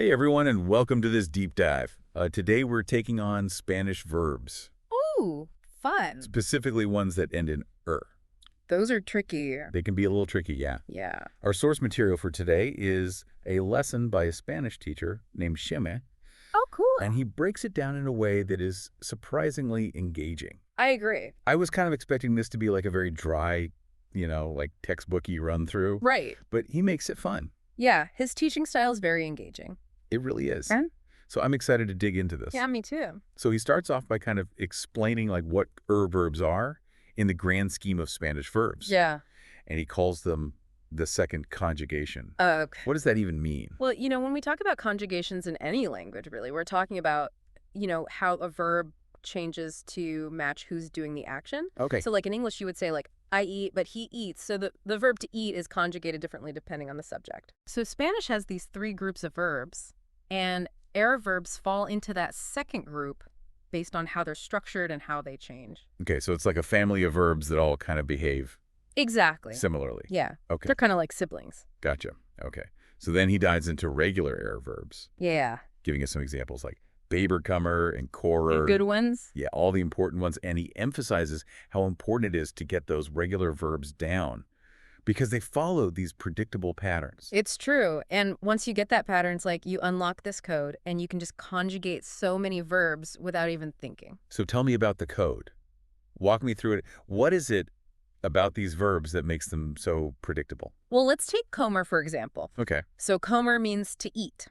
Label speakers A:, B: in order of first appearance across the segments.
A: Hey everyone, and welcome to this deep dive. Today we're taking on Spanish verbs,
B: Ooh, fun.
A: specifically ones that end in er.
B: Those are tricky.
A: They can be a little tricky, yeah.
B: Yeah.
A: Our source material for today is a lesson by a Spanish teacher named Jaime,
B: Oh, cool.
A: and he breaks it down in a way that is surprisingly engaging.
B: I agree.
A: I was kind of expecting this to be like a very dry, like textbooky run through,
B: Right.
A: but he makes it fun.
B: Yeah, his teaching style is very engaging.
A: It really is.
B: And?
A: So I'm excited to dig into this.
B: Yeah, me too.
A: So he starts off by kind of explaining like what verbs are in the grand scheme of Spanish verbs.
B: Yeah.
A: And he calls them the second conjugation.
B: Okay.
A: What does that even mean?
B: Well, when we talk about conjugations in any language, really, we're talking about, how a verb changes to match who's doing the action.
A: Okay.
B: So like in English, you would say like, I eat, but he eats. So the verb to eat is conjugated differently depending on the subject. So Spanish has these three groups of verbs, and air verbs fall into that second group based on how they're structured and how they change.
A: Okay, so it's like a family of verbs that all kind of behave
B: Exactly.
A: similarly.
B: Yeah.
A: Okay,
B: They're kind of like siblings.
A: gotcha. Okay. So then he dives into regular air verbs,
B: Yeah.
A: giving us some examples like beber and correr.
B: Good ones.
A: Yeah, all the important ones. And he emphasizes how important it is to get those regular verbs down because they follow these predictable patterns.
B: It's true. And once you get that pattern, it's like you unlock this code and you can just conjugate so many verbs without even thinking.
A: So tell me about the code. Walk me through it. What is it about these verbs that makes them so predictable?
B: Well, let's take comer, for example.
A: Okay.
B: So comer means to eat.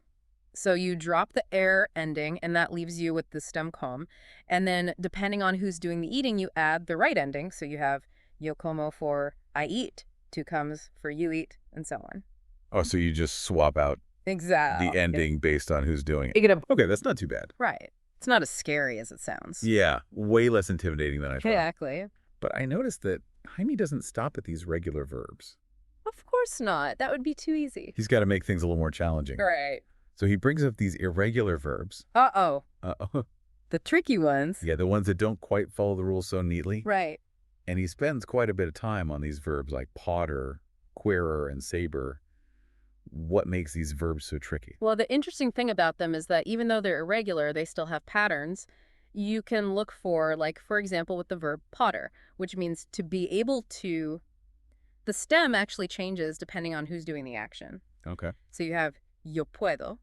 B: So you drop the air ending, and that leaves you with the stem com. And then depending on who's doing the eating, you add the right ending. So you have yo como for I eat, tu comes for you eat, and so on.
A: Oh, so you just swap out
B: Exactly.
A: the ending based on who's doing it.
B: You get a
A: Okay, that's not too bad.
B: right. It's not as scary as it sounds.
A: Yeah, way less intimidating than I thought.
B: Exactly.
A: But I noticed that Jaime doesn't stop at these regular verbs.
B: Of course not. That would be too easy.
A: He's got to make things a little more challenging.
B: Right.
A: So he brings up these irregular verbs.
B: Uh-oh.
A: Uh-oh.
B: The tricky ones.
A: Yeah, the ones that don't quite follow the rules so neatly.
B: Right.
A: And he spends quite a bit of time on these verbs like potter, querer, and saber. What makes these verbs so tricky?
B: Well, the interesting thing about them is that even though they're irregular, they still have patterns. You can look for, like, for example, with the verb potter, which means to be able to... The stem actually changes depending on who's doing the action.
A: Okay.
B: So you have yo puedo,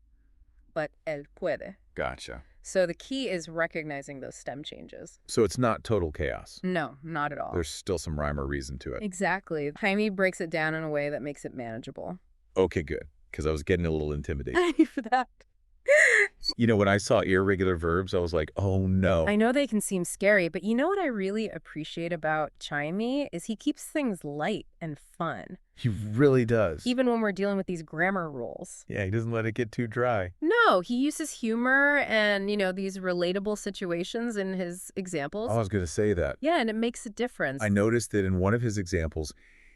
B: but él puede.
A: Gotcha.
B: So the key is recognizing those stem changes.
A: So it's not total chaos.
B: No, not at all.
A: There's still some rhyme or reason to it.
B: Exactly. Jaime breaks it down in a way that makes it manageable.
A: Okay, good. Because I was getting a little intimidated.
B: Thank you for that.
A: When I saw irregular verbs, I was like, oh no.
B: I know they can seem scary, but you know what I really appreciate about Jaime is he keeps things light and fun,
A: He really does.
B: even when we're dealing with these grammar rules.
A: Yeah, he doesn't let it get too dry.
B: No, he uses humor and, these relatable situations in his examples.
A: I was going to say that.
B: Yeah, and it makes a difference.
A: I noticed that in one of his examples,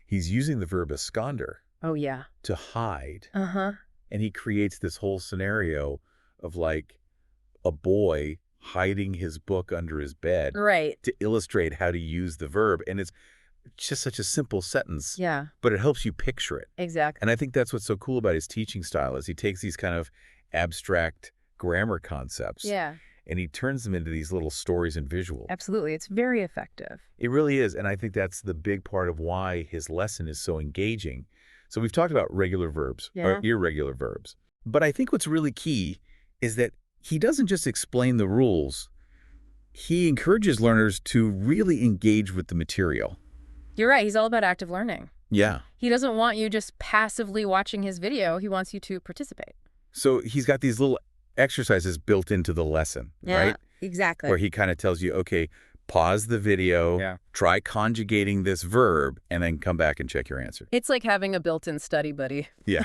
A: he's using the verb esconder
B: Oh, yeah.
A: to hide.
B: Uh-huh.
A: And he creates this whole scenario of like a boy hiding his book under his bed
B: Right.
A: to illustrate how to use the verb. And it's just such a simple sentence,
B: Yeah,
A: but it helps you picture it.
B: exactly.
A: And I think that's what's so cool about his teaching style is he takes these kind of abstract grammar concepts
B: Yeah,
A: and he turns them into these little stories and visuals.
B: absolutely. It's very effective.
A: It really is. And I think that's the big part of why his lesson is so engaging. So we've talked about regular verbs or irregular verbs. But I think what's really key is that he doesn't just explain the rules. He encourages learners to really engage with the material.
B: You're right. He's all about active learning.
A: Yeah.
B: He doesn't want you just passively watching his video. He wants you to participate.
A: So he's got these little exercises built into the lesson, right?
B: Exactly.
A: Where he kind of tells you, okay, pause the video, try conjugating this verb, and then come back and check your answer.
B: It's like having a built-in study buddy.
A: Yeah,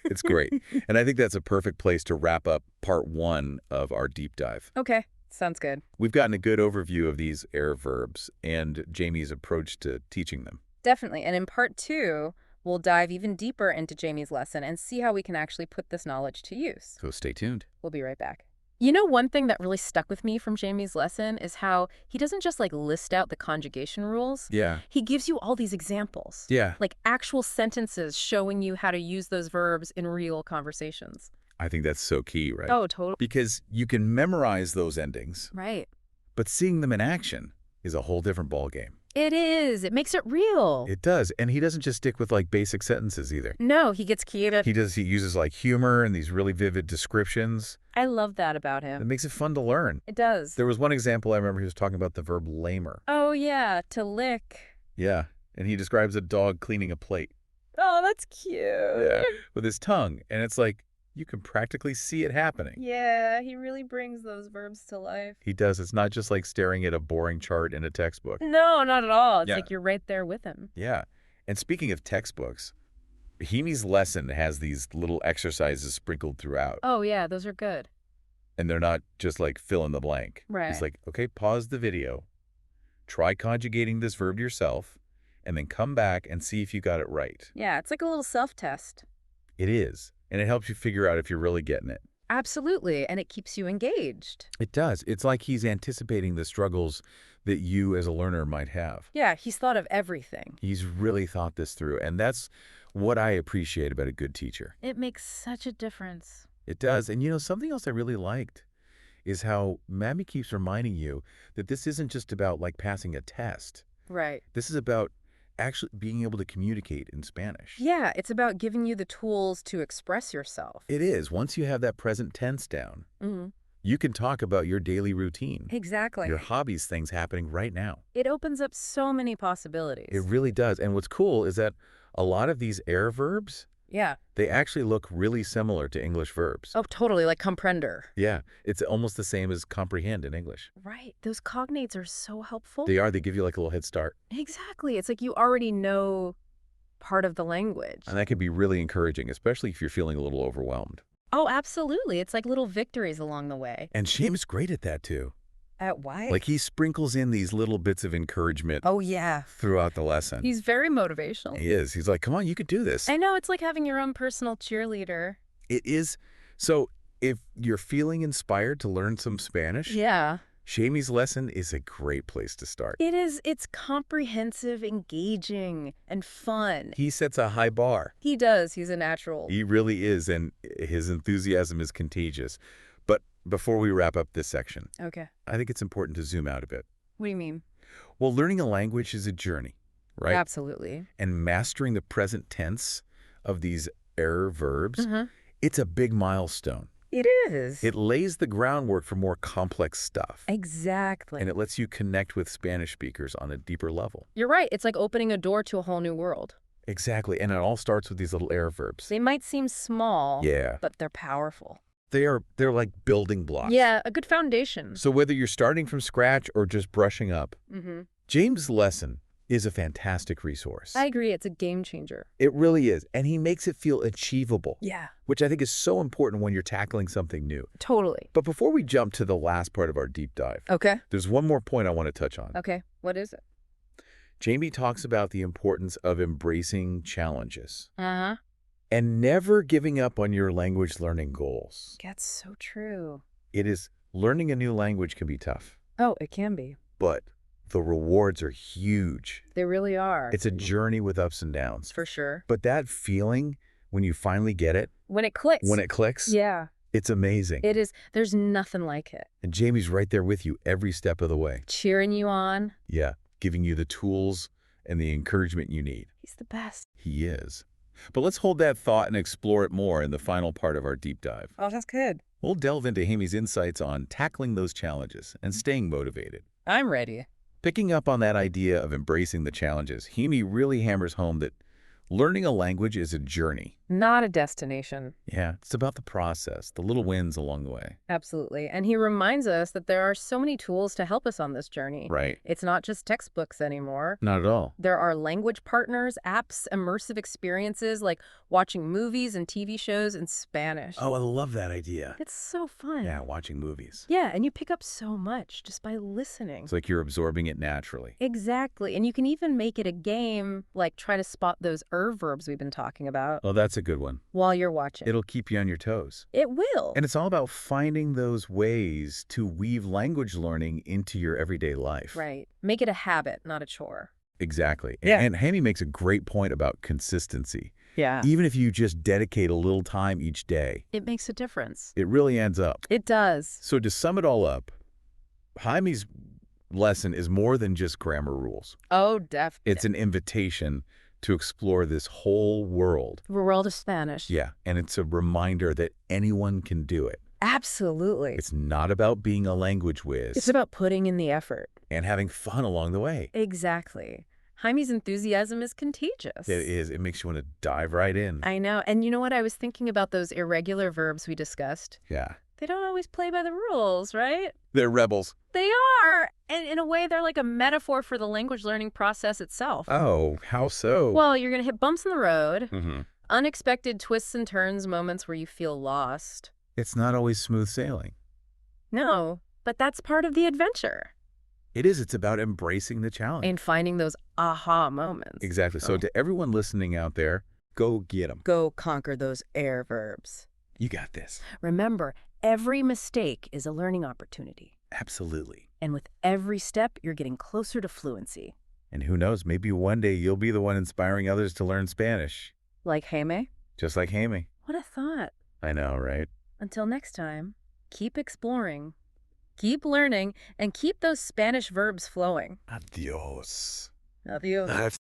A: it's great. And I think that's a perfect place to wrap up part one of our deep dive.
B: Okay, sounds good.
A: We've gotten a good overview of these air verbs and Jaime's approach to teaching them.
B: Definitely. And in part 2, we'll dive even deeper into Jaime's lesson and see how we can actually put this knowledge to use.
A: So stay tuned.
B: We'll be right back. One thing that really stuck with me from Jaime's lesson is how he doesn't just list out the conjugation rules.
A: Yeah.
B: He gives you all these examples.
A: Yeah.
B: Like actual sentences showing you how to use those verbs in real conversations.
A: I think that's so key, right?
B: Oh, totally.
A: Because you can memorize those endings,
B: Right.
A: but seeing them in action is a whole different ballgame.
B: It is. It makes it real.
A: It does. And he doesn't just stick with like basic sentences either.
B: No, he gets creative.
A: He uses like humor and these really vivid descriptions.
B: I love that about
A: It
B: him.
A: makes it fun to learn.
B: It does.
A: There was one example I remember he was talking about the verb lamer.
B: Oh, yeah, to lick.
A: Yeah. And he describes a dog cleaning a plate.
B: Oh, that's cute.
A: Yeah. With his tongue. And it's like, you can practically see it happening.
B: Yeah, he really brings those verbs to life.
A: He does. It's not just like staring at a boring chart in a textbook.
B: No, not at all. It's
A: Yeah.
B: like you're right there with him.
A: Yeah. And speaking of textbooks, Hemi's lesson has these little exercises sprinkled throughout.
B: Oh, yeah, those are good.
A: And they're not just like fill in the blank.
B: Right.
A: He's like, okay, pause the video, try conjugating this verb yourself, and then come back and see if you got it right.
B: Yeah, it's like a little self-test.
A: It is. And it helps you figure out if you're really getting it.
B: Absolutely, and it keeps you engaged.
A: It does. It's like he's anticipating the struggles that you as a learner might have.
B: Yeah, he's thought of everything.
A: He's really thought this through. And that's what I appreciate about a good teacher.
B: It makes such a difference.
A: It does. And you know, something else I really liked is how Mammy keeps reminding you that this isn't just about like passing a test.
B: Right.
A: This is about actually being able to communicate in Spanish.
B: Yeah, it's about giving you the tools to express yourself.
A: It is. Once you have that present tense down,
B: Mm-hmm.
A: you can talk about your daily routine,
B: Exactly.
A: your hobbies, things happening right now.
B: It opens up so many possibilities.
A: It really does. And what's cool is that a lot of these air verbs,
B: Yeah.
A: they actually look really similar to English verbs.
B: Oh, totally, like comprender.
A: Yeah, it's almost the same as comprehend in English.
B: Right. Those cognates are so helpful.
A: They are. They give you like a little head start.
B: Exactly. It's like you already know part of the language.
A: And that can be really encouraging, especially if you're feeling a little overwhelmed.
B: Oh, absolutely. It's like little victories along the way.
A: And Shame's great at that too.
B: At why?
A: Like he sprinkles in these little bits of encouragement
B: Oh, yeah.
A: throughout the lesson.
B: He's very motivational.
A: He is. He's like, come on, you could do this.
B: I know, it's like having your own personal cheerleader.
A: It is. So if you're feeling inspired to learn some Spanish,
B: Yeah.
A: Shamey's lesson is a great place to start.
B: It is. It's comprehensive, engaging, and fun.
A: He sets a high bar.
B: He does. He's a natural.
A: He really is, and his enthusiasm is contagious. But before we wrap up this section,
B: Okay.
A: I think it's important to zoom out a bit.
B: What do you mean?
A: Well, learning a language is a journey, right?
B: Absolutely.
A: And mastering the present tense of these error verbs, it's a big milestone.
B: It is.
A: It lays the groundwork for more complex stuff.
B: Exactly.
A: And it lets you connect with Spanish speakers on a deeper level.
B: You're right. It's like opening a door to a whole new world.
A: Exactly. And it all starts with these little error verbs.
B: They might seem small,
A: Yeah.
B: but they're powerful.
A: They're like building blocks.
B: Yeah, a good foundation.
A: So whether you're starting from scratch or just brushing up, James' lesson is a fantastic resource.
B: I agree. It's a game changer.
A: It really is. And he makes it feel achievable.
B: Yeah.
A: Which I think is so important when you're tackling something new.
B: Totally.
A: But before we jump to the last part of our deep dive,
B: Okay.
A: there's one more point I want to touch on.
B: Okay. What is it?
A: Jamie talks about the importance of embracing challenges
B: Uh-huh.
A: and never giving up on your language learning goals.
B: That's so true.
A: It is, learning a new language can be tough,
B: Oh, it can be.
A: but the rewards are huge.
B: They really are.
A: It's a journey with ups and downs.
B: For sure.
A: But that feeling, when you finally get it,
B: When it clicks.
A: when it clicks,
B: Yeah.
A: it's amazing.
B: It is. There's nothing like it.
A: And Jamie's right there with you every step of the way.
B: Cheering you on.
A: Yeah, giving you the tools and the encouragement you need.
B: He's the best.
A: He is. But let's hold that thought and explore it more in the final part of our deep dive.
B: Oh, that's good.
A: We'll delve into Jamie's insights on tackling those challenges and staying motivated.
B: I'm ready.
A: Picking up on that idea of embracing the challenges, Hemi really hammers home that learning a language is a journey.
B: Not a destination.
A: Yeah, it's about the process, the little wins along the way.
B: Absolutely. And he reminds us that there are so many tools to help us on this journey.
A: Right.
B: It's not just textbooks anymore.
A: Not at all.
B: There are language partners, apps, immersive experiences like watching movies and TV shows in Spanish.
A: Oh, I love that idea.
B: It's so fun.
A: Yeah, watching movies.
B: Yeah, and you pick up so much just by listening.
A: It's like you're absorbing it naturally.
B: Exactly. And you can even make it a game, like try to spot those verbs we've been talking about
A: Oh, that's a good one.
B: while you're watching.
A: It'll keep you on your toes.
B: It will.
A: And it's all about finding those ways to weave language learning into your everyday life.
B: Right. Make it a habit, not a chore.
A: Exactly.
B: Yeah.
A: And Hammy makes a great point about consistency.
B: Yeah.
A: Even if you just dedicate a little time each day,
B: It makes a difference.
A: it really adds up.
B: It does.
A: So to sum it all up, Jaime's lesson is more than just grammar rules.
B: Oh, definitely.
A: It's an invitation to explore this whole world.
B: The world of Spanish.
A: Yeah, and it's a reminder that anyone can do it.
B: Absolutely.
A: It's not about being a language whiz.
B: It's about putting in the effort.
A: And having fun along the way.
B: Exactly. Jaime's enthusiasm is contagious.
A: It is. It makes you want to dive right in.
B: I know. And you know what? I was thinking about those irregular verbs we discussed.
A: Yeah.
B: They don't always play by the rules, right?
A: They're rebels.
B: They are. And in a way, they're like a metaphor for the language learning process itself.
A: Oh, how so?
B: Well, you're going to hit bumps in the road,
A: Mm-hmm.
B: unexpected twists and turns, moments where you feel lost.
A: It's not always smooth sailing.
B: No, but that's part of the adventure.
A: It is. It's about embracing the challenge.
B: And finding those aha moments.
A: Exactly. So to everyone listening out there, go get them.
B: Go conquer those air verbs.
A: You got this.
B: Remember, every mistake is a learning opportunity.
A: Absolutely.
B: And with every step, you're getting closer to fluency.
A: And who knows, maybe one day you'll be the one inspiring others to learn Spanish.
B: Like Jaime?
A: Just like Jaime.
B: What a thought.
A: I know, right?
B: Until next time, keep exploring, keep learning, and keep those Spanish verbs flowing.
A: Adios.
B: Adios.